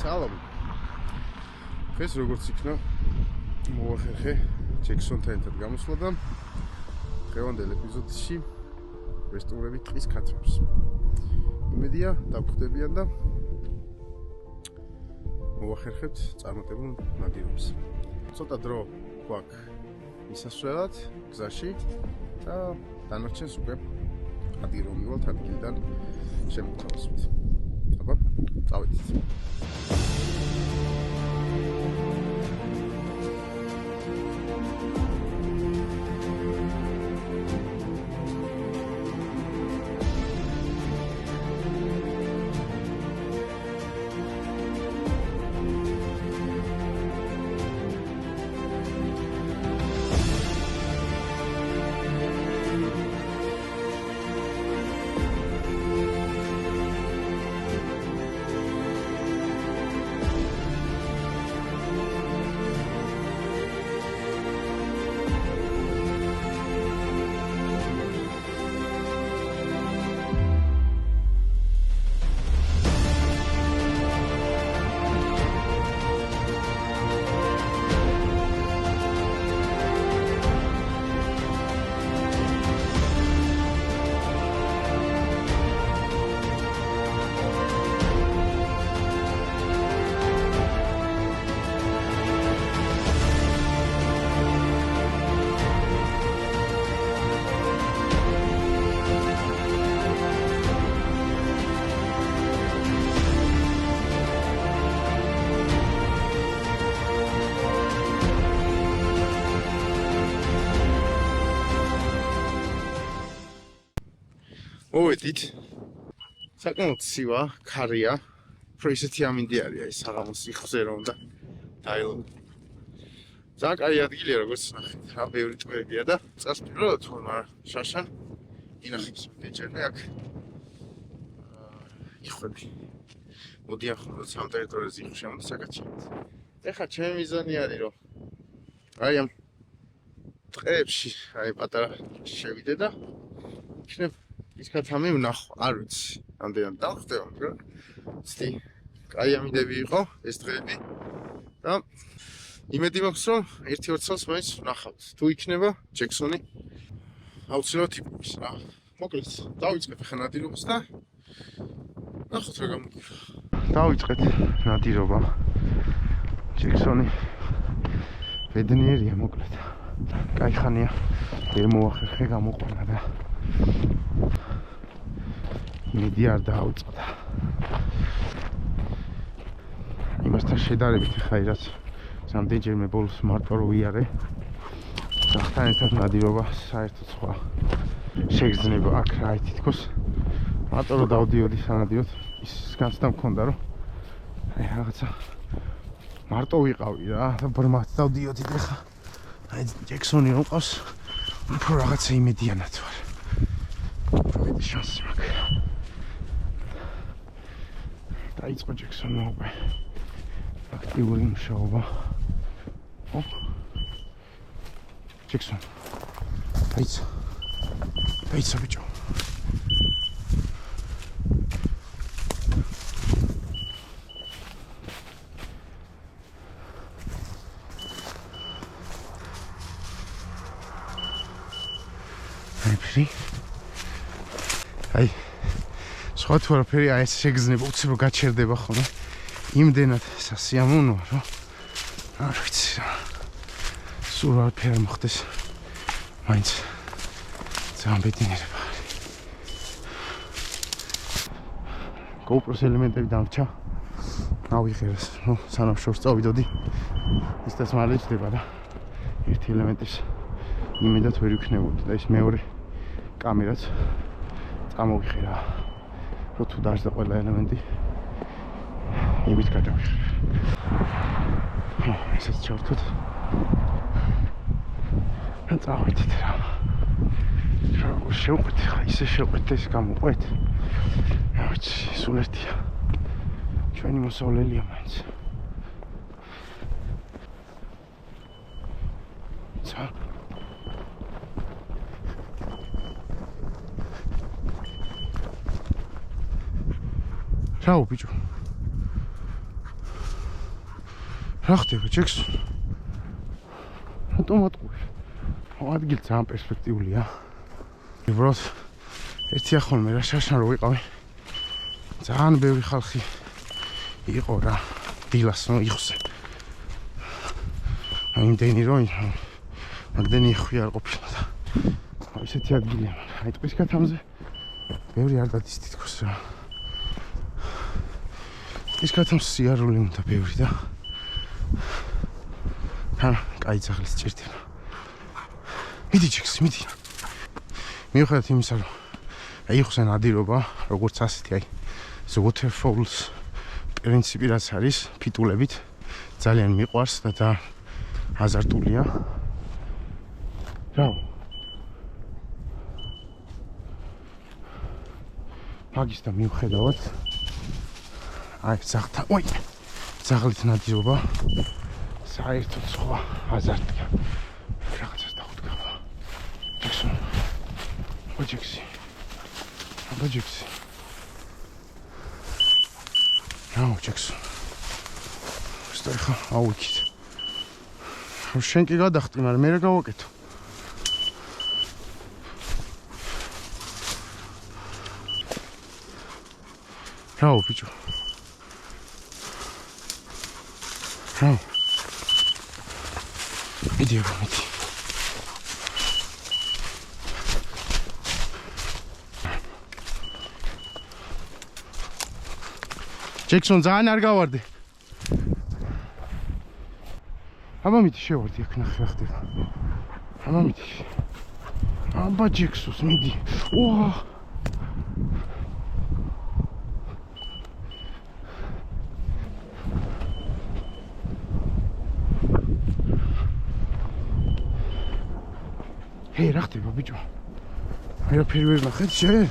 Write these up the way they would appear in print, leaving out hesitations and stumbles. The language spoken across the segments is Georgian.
სალამ. ეს როგორც იქნა მოახერხე ჯექსონთან ერთად გამოსვლა და დღევანდელ ეპიზოდში ვესტუმრებით ტყის ქათმებს. იმედია დავხვდებიან და მოახერხებთ წარმატებულ ნადირობას. ცოტა დრო გვაქვს მისასვლელად გზაში და დანარჩენს უკვე ადირო მივალთ ადგილიდან შემოგთავაზებთ. აბა, წავედით. მოვედით. საკმაოდ ცივა, ქარია. უფრო ისეთი ამინდი არის ეს საღამოს სიხზე რომ და დაილო. ძალიან კაი ადგილია როგორც ნახეთ. რა ბევრი ტყეებია და წას პირველად თქო, მაგრამ შაშან ინახებს მეჭერნე აქ. იხვები. მოდიან ხოლმე სამ ტერიტორიაზე შემოდი საკაჩებით. ეხლა ჩემი მიზანი არის რომ აი ამ ტყეებში აი პატარა შევიდე და იქნებ ის ქათამი ვნახო, არ ვიცი, ამდენად დავხდება, მაგრამ ცდი, კაი ამინდები იყო ეს დღეები და იმედი მაქვს, რომ 1-2 წელს მაინც ვნახავთ. თუ იქნება ჯექსონი, აუცილებლად იპოვეს რა. მოკლედ, დავიწყეთ ახლა ნადირობას და ნახოთ რა გამოგვივა. დავიწყეთ ნადირობა. ჯექსონი ბედნიერია მოკლედ. კაი ხანია, ვერ მოახერხე გამოყვანა და იმედი არ დააუწყდა. იმასთან შედარებით ხაი რაც რამდენჯერმე ბოლოს მარტო რო ვიარე. სახთან ერთად ნადირობა საერთოდ სხვა შეგრძნება აქ რა თითქოს. მარტო რო დავდიოდი სანადიროდ ის განცდა მქონდა რომ აი რაღაცა მარტო ვიყავი რა და ბრმაც დავდიოდი და ხა აი ჯექსონი რომ ყავს უფრო რაღაცა იმედიანად ვარ. პროვედი შანსი მაქვს. დაიწყო ჯექსონმა უკვე აქტიური მუშაობა. ო ჯექსონ დაიცა ბიჭო. აი სხვა თუ არაფერი აი ეს შეგრძნება უცებ გაჩერდება ხოლმე იმდენად სასიამოვნოა რომ არ ვიცი რა სულ არაფერი მოხდეს მაინც ძალიან ბედნიერება არის GoPro-s ელემენტები დამრჩა ავიღერეს ნუ სანამ შორს წავიდოდი ისედაც მალე ჯდება და ერთი ელემენტის იმედად ვერ ვიქნებოდი და ის მეორე კამერაც წამოვიხერა რომ თუ დაждდა ყველა ელემენტი იმით გადავიხერე. ესეც ჩავთოთ. წავედით რა. შევყვეთ ხა ისე შევყვეთ ეს გამოყვეთ. რა ვიცი სულ ერთია. ჩვენი მოსავლელია მაინც. ცა რაო ბიჭო რა ხდება ჯექსონ? რატომ ატყუებს? ადგილი ძალიან პერსპექტიულია. უბრალოდ ერთი ახალმე რა შაშან რო ვიყავი. ძალიან ბევრი ხალხი იყო რა. დილას ნუ იხსე. იმდენი რომ მაგდენი ხვი არ ყოფილა და ისეთი ადგილია. აი ტყის კათამზე ბევრი არ დადის თითქოს რა. ტყის კათამს სიარული უნდა ბევრი და კაი ძაღლის ჭირდება. მიდი ჯექსი, მიდი. მიუხედავად იმისა, რომ იხსე ნადირობა, როგორც ასეთი აი Waterfalls პრინციპი რაც არის ფიტულებით ძალიან მიყვარს და აზარტულია. რა მაგის და მიუხედავად აი ძაღლით ნადირობა საერთოდ სხვა აზარტია. რაღაცას დაუდგა. ჯექსონ. ჯექსი. ჯექსი. რაო ჯექსონ. სтой ხა აუიქით. შენ კი გადახტი, მაგრამ მე რა გავაკეთო? რაო ბიჭო. რაო. მიდი. ჯექსონ ძალიან არ გავარდი. აბა მიდი შევარდი აქ ნახე რა ხდება. აბა მიდი. აბა ჯექსონს მიდი. ოა. ჰეი რა ხდება ბიჭო? ვერაფერი ვერ ნახეთ შენ?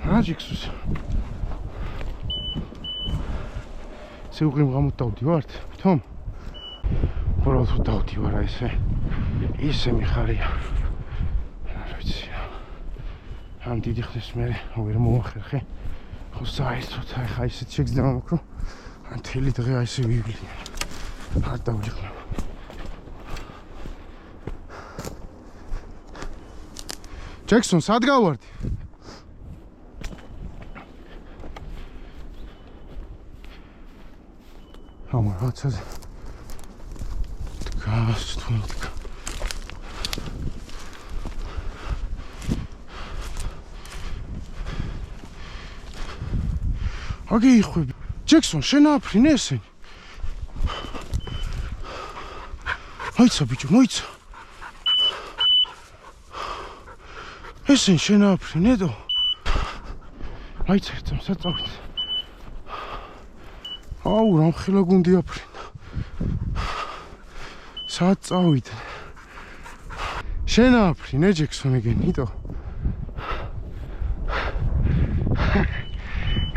რა ჯექსონს? სიუღიმ გამოთ დავდივართ, თომ? უბრალოდ დავდივარ ისე მიხარია. არ ვიცი. ამ დიდი ხნის მერე ვერ მოვახერხე. ხო საერთოდ ხა ისეთ შეგძნება მაქვს, რომ ან თელი დღე ისე ვივლი. არ დავჯიხნე. ჯექსონ, სად გავარდი? ამა რაცაზე გასტუნდკ აგი იხვები ჯექსონ შენ აფრინე ესენი მოიცა ბიჭო მოიცა ესენი შენ აფრინე დო მოიცა ერთამ საწავით აუ რამხილა გუნდი აფრინდა სად წავიდა შენ აფრინე ჯექსონი გენიდო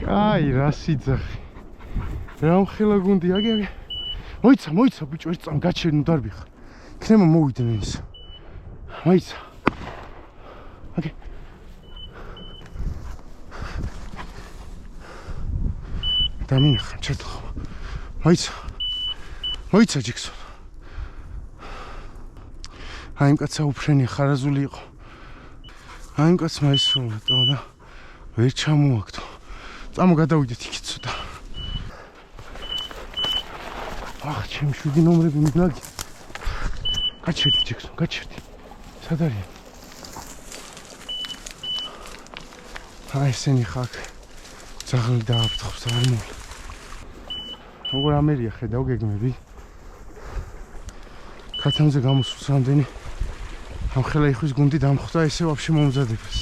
კაი რა სიძახი რამხილა გუნდი აგე მოიცა ბიჭო ერთ წამ გაჩერნ დარბიხა იქნება მოვიდნენ ის მოიცა აგე დამინახა ჩათხოვ მოიცა ჯექსონ აი იმ კაცსა უფრენი ხარაზული იყო აი იმ კაცმა ისროლატო და ვერ ჩამოაგდო წამო გადავიდეთ იქით ცოტა ახ ჩემი 7 ნომრები მიგნაგი გაჩერდი ჯექსონ გაჩერდი სად არის აი ესენი ხაკ ძაღლი დააფრთხობს არ მოვლ როგორ ამერია ხედავ გეგმები კაცამზე გამოსულს რამდენი ამ ხელა იხვის გუნდი დამხვდა ესე ვაფშე მომზადებას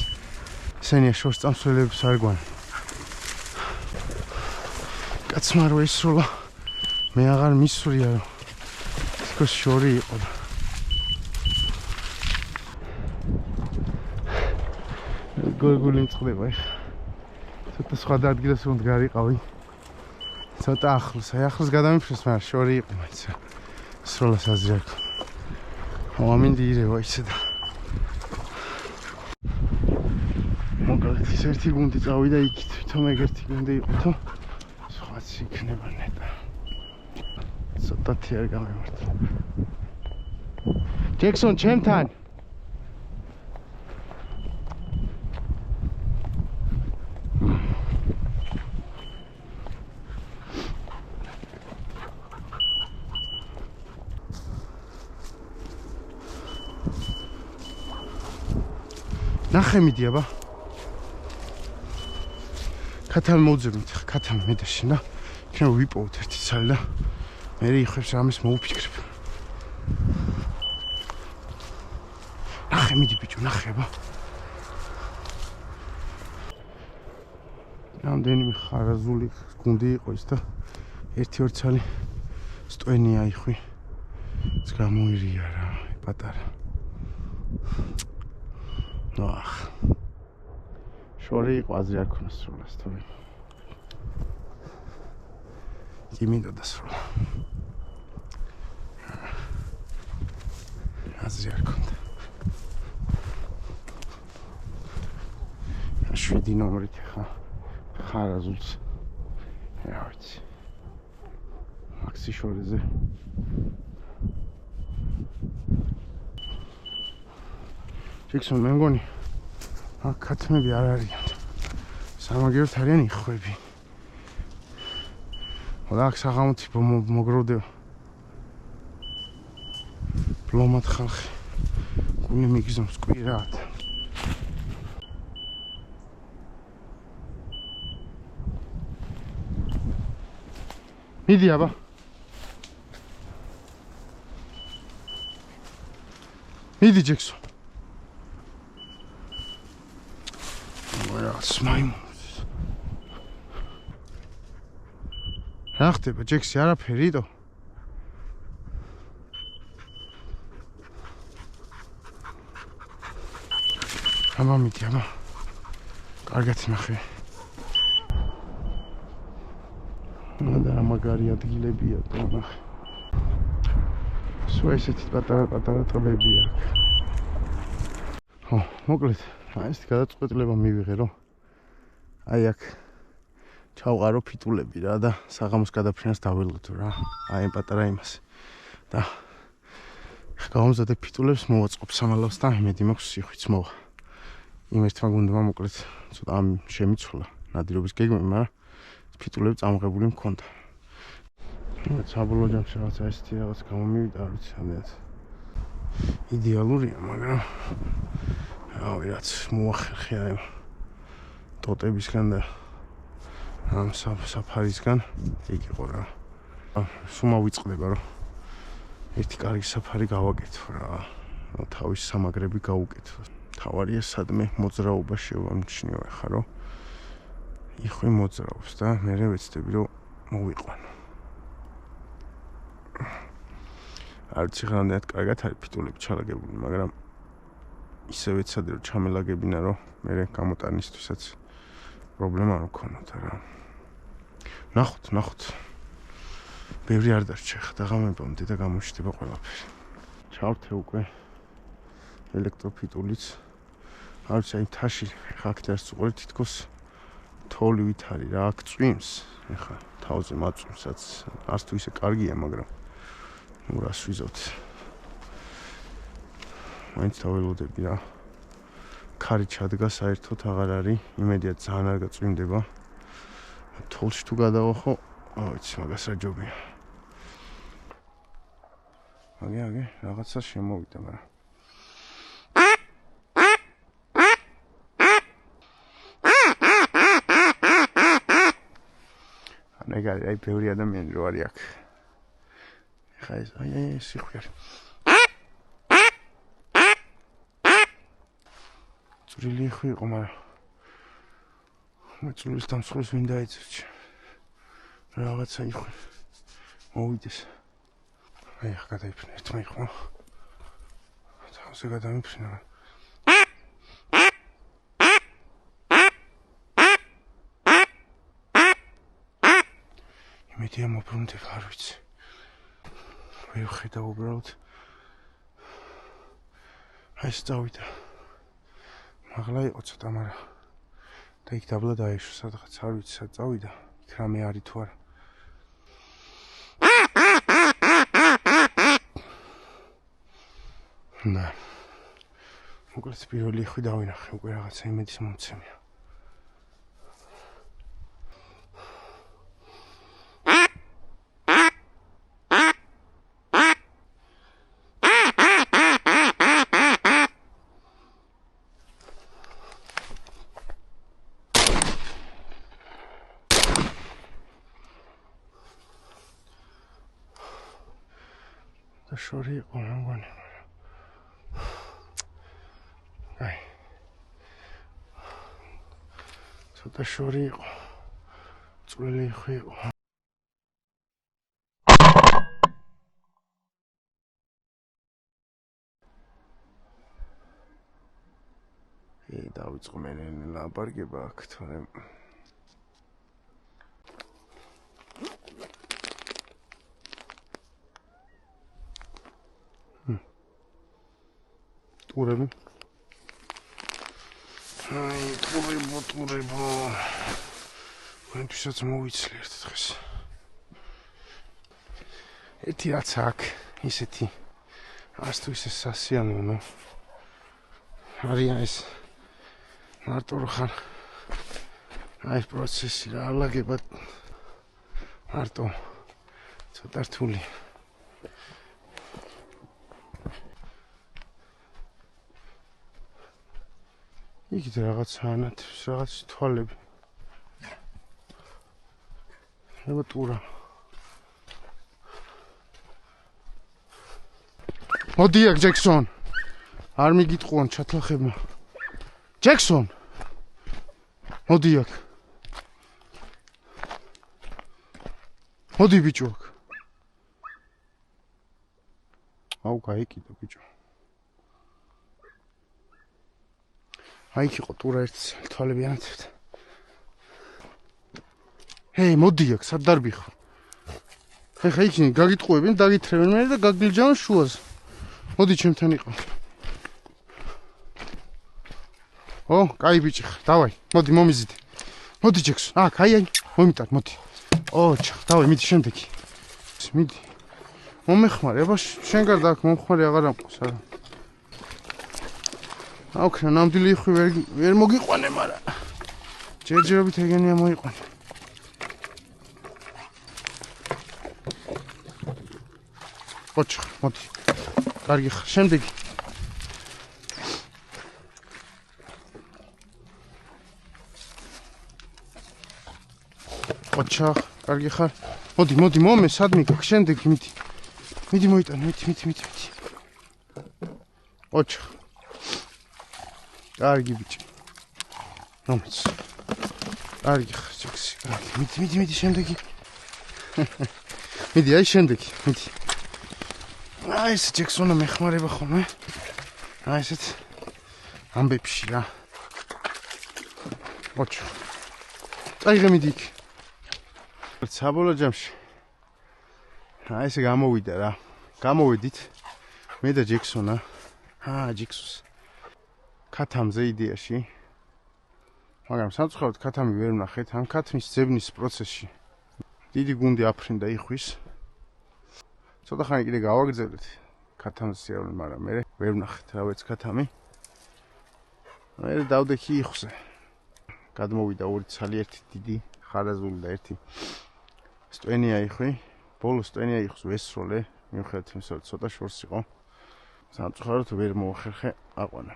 ესენია შორს წამსვლელებს არ გვან კაცმა რო ესროლა მე აღარ მისვრია რომ თქოს შორი იყო გოგული მწყდება ეხა ცოტა სხვა ადგილას რომ დგარიყავი ცოტა ახლოს აი ახლოს გადამიფრეს მაგრამ შორი იყო მაინც სროლას აზრი აქვს ამინდი ირევა ისე და მოკლედ ის ერთი გუნდი წავიდა იქით თვითონ ეგ ერთი გუნდი იყო თო სხვაც იქნება ნეტა ცოტათი არ გამემართლა. ჯექსონ, ჩემთან. ნახე მიდი აბა. ქათამი მოვძებნით, ქათამი მედაში და იქნება ვიპოვოთ ერთი ცალი და მე იხებს რამეს მოუფიქრებ. ნახე მიდი ბიჭო, ნახე აბა. რამდენიმე ხარაზული გუნდი იყო ის და ერთი-ორი ცალი სტვენი აიხვი. ეს გამოირია რა, პატარა. ნახ. შორი იყო აზრი არ ქონდა სრულად თორე. იმინდოდა სრულად. აზრი არ ქონდა. 7 ნომრით ხა. ხარაზულს. რა ვიცი. მაქსი შორიზე. ჯექსონ მე მგონი აქ ქათმები არ არიან. სამაგიეროდ არიან იხვები. ხოდა აქ საღამოთი მოგროვდება. ბლომად ხალხი. გული მიგზნობს კვირად. მიდი აბა. მიდი ჯექსონ. მაიმუნს. რა ხდება ჯექსი არაფერიდო? აბა მიდი აბა. კარგად ნახე. და მაგარი ადგილებია და ნახე. სულ ესეთი პატარა ტბებია. ხო, მოკლედ, ეს გადაწყვეტილება მივიღე რომ აი აქ ჩავყარო ფიტულები რა და საღამოს გადაფრინას დაველოდო რა. აი ამ პატარა იმას. და გავამზადე ფიტულებს მოვაწყობ სამალავს და იმედი მაქვს სიხვიც მოვა. იმ ერთმა გუნდმა მოკლედ ცოტა ამ შემიცვლა ნადირობის გეგმები, მაგრამ ფიტულები წამღებული მქონდა. საბოლოო ჯამში რაღაცა ესეთი რაღაც გამომივიდა, არ ვიცი რამდენად იდეალურია, მაგრამ რავი რაც მოახერხე აი ტოტებისგან და ამ საფარისგან იქ იყო რა. სულ მოვიწყდება რომ ერთი კარგი საფარი გავაკეთო რა. თავის სამაგრები გავუკეთო. თავარია სადმე მოძრაობა შევამჩნიო ახლა რომ იხვი მოძრაობს და მე ვეცდები რომ მოვიყვანო. არ ვიცი რამდენად კარგად არის ფიტულები ჩალაგებული, მაგრამ ისე ვეცადე რომ ჩამელაგებინა რომ მე გამოტანისთვისაც პრობლემა არ მქონოდა რა. ნახოთ. ბევრი არ დარჩა ხა დაღამებამდე და გამოჩნდება ყველაფერი. ჩავრთე უკვე ელექტროფიტულიც. არ ვიცი აი თაში ხაქტერს უყურე თითქოს თოვლივით არის რა, აქ წვიმს. ეხა თავზე მაწვიმსაც არც თუ ისე კარგია, მაგრამ რას ვიზოთ. მაინც დაველოდები რა. ქარი ჩადგა საერთოდ აღარ არის, იმედია ძალიან არ გაწვიმდება. თოლში თუ გადავა ხო, არ ვიცი მაგას რა ჯობია. აგე, რაღაცა შემოვიდა, მაგრამ ეგარი აი ბევრი ადამიანი რო არის აქ. ხა ეს აი სიხვიარი. წვრილი ხო იყო, მაგრამ წვლილის დამსხვრევს ვინ დაეწევჭა. რაღაცა იყო. მოვიდეს. აი ხა გადაიფრინე ერთმა იყო. თავზე გადამიფრინა. იმედია მობრუნდება, არ ვიცი. ვერ ვხედავ უბრალოდ. აი ეს წავიდა. მაღლა იყო ცოტა, მაგრამ და იქ დაბლა დაეშვა სადღაც, არ ვიცი სად წავიდა. იქ რამე არის თუ არა. უნდა. მოკლედ პირველი იხვი დავინახე, უკვე რაღაცა იმედის მომცემია. და შორი იყო რა მგონი. აი. ცოტა შორი იყო. წვრილი იხვი იყო. დავიწყო მე ლაპარაკება აქ, თორემ ტურები. აი, ტურებო. ვენთვისაც მოვიცლი ერთ დღეს. ერთი რაც აქ, ისეთი არც თუ ისე სასიამოვნო. არიან ეს მარტო რო ხარ აი პროცესი რა ალაგება მარტო ცოტა რთული. იქით რაღაც ანათებს, რაღაც თვალები. ება ტურა. მოდი აქ ჯექსონ. არ მიგიტყვიან ჩათლახებმა. ჯექსონ. მოდი აქ. მოდი ბიჭო აქ. აუ გაიკიდო ბიჭო. აი იქ იყო ტურა ერთ თვალები ანათებდა. ჰეი, მოდი აქ, სად დარბიხო? ეხა იქ გაგიტყუებენ, დაგითრევენ მე და გაგილჯავენ შუაზე. მოდი ჩემთან იყო. ო, კაი ბიჭი ხარ, დავაი, მოდი მომიზიდე. მოდი ჯექსონ, აქ, აი, მომიტან, მოდი. ო, დავაი, მიდი შემდეგი. მიდი. მომეხმარე, აბა შენ გარდა აქ მომხმარე აღარ ამყავს არა. აუქ, ნამდვილი იხვი ვერ მოგიყვანე, მაგრამ ჯერჯერობით ეგენია მოიყვანე. ოჩხ, მოდი. კარგი ხარ, შემდეგი. ოჩხ, კარგი ხარ. მოდი, მომე, სადმე გაქ, შემდეგი მიდი. მიდი მოიტან, მიდი. ოჩხ. კარგი ბიჭი. მომც. კარგი ხარ, ჯექსი. მიდი, შემდეგი. მიდი, აი შემდეგი, მიდი. აი ეს ჯექსონა მეხმარება ხოლმე. აი ესეთ ამბებში რა. ოჩ. წაიღე მიდი იქ. საბოლოო ჯამში. აი ესე გამოვიდა რა. გამოვედით. მე და ჯექსონა. ჯექსუს. ქათამზე იდეაში. მაგრამ სამწუხაროდ ქათამი ვერ ვნახეთ. ამ ქათმის ძებნის პროცესში დიდი გუნდი აფრინდა იხვის. ცოტა ხანი კიდე გავაგრძელეთ ქათამის სიარული, მაგრამ მე ვერ ვნახეთ რავეც ქათამი. მე დავდექი იხვზე. გადმოვიდა ორი ცალი, ერთი დიდი ხარაზული და ერთი სტვენია იხვი. ბოლოს სტვენია იხვს ვესროლე, მიუხედავად იმისა, რომ ცოტა შორს იყო. სამწუხაროდ ვერ მოახერხე აყვანა.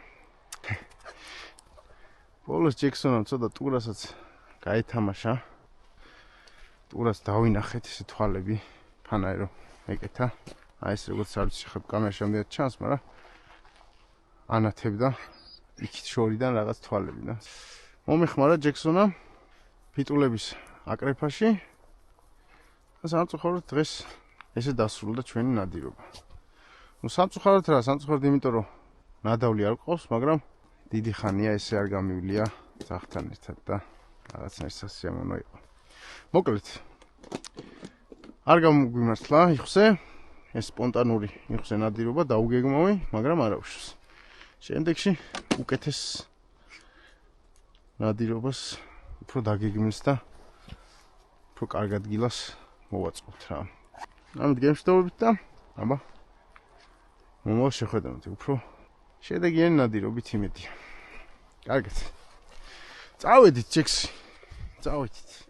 ბოლოს ჯექსონამ ცოტა ტურასაც გაეთამაშა. ტურას დავინახეთ ესე თვალები, ფანაერო ეკეთა. აი ეს როგორც არ ვიცი ხა კამერაში ამდენად ჩანს, მაგრამ ანათებდა იქით შორიდან რაღაც თვალები და მომეხმარა ჯექსონამ ფიტულების აკრეფაში. და სამწუხაროდ დღეს ესე დასრულდა ჩვენი ნადირობა. სამწუხაროდ იმიტომ რომ ნადავლი არ ყავს, მაგრამ დიდი ხანია ესე არ გამივლია ძაღთან ერთად და რაღაცნაირ სასიამოვნო იყო. მოკლედ არ გამოგვიმართლა იხვზე, ეს სპონტანური იხვზე ნადირობა დაუგეგმავი, მაგრამ არ აუშვს. შემდეგში უკეთეს ნადირობას უფრო დაგეგმეს და უფრო კარგ ადგილას მოვაწყობთ რა. ამით გემშვიდობებით და აბა მომავალ შეხვედრამდე უფრო შედეგიანი ნადირობით იმედია. კარგად. წავედით, ჯექსი. წავედით.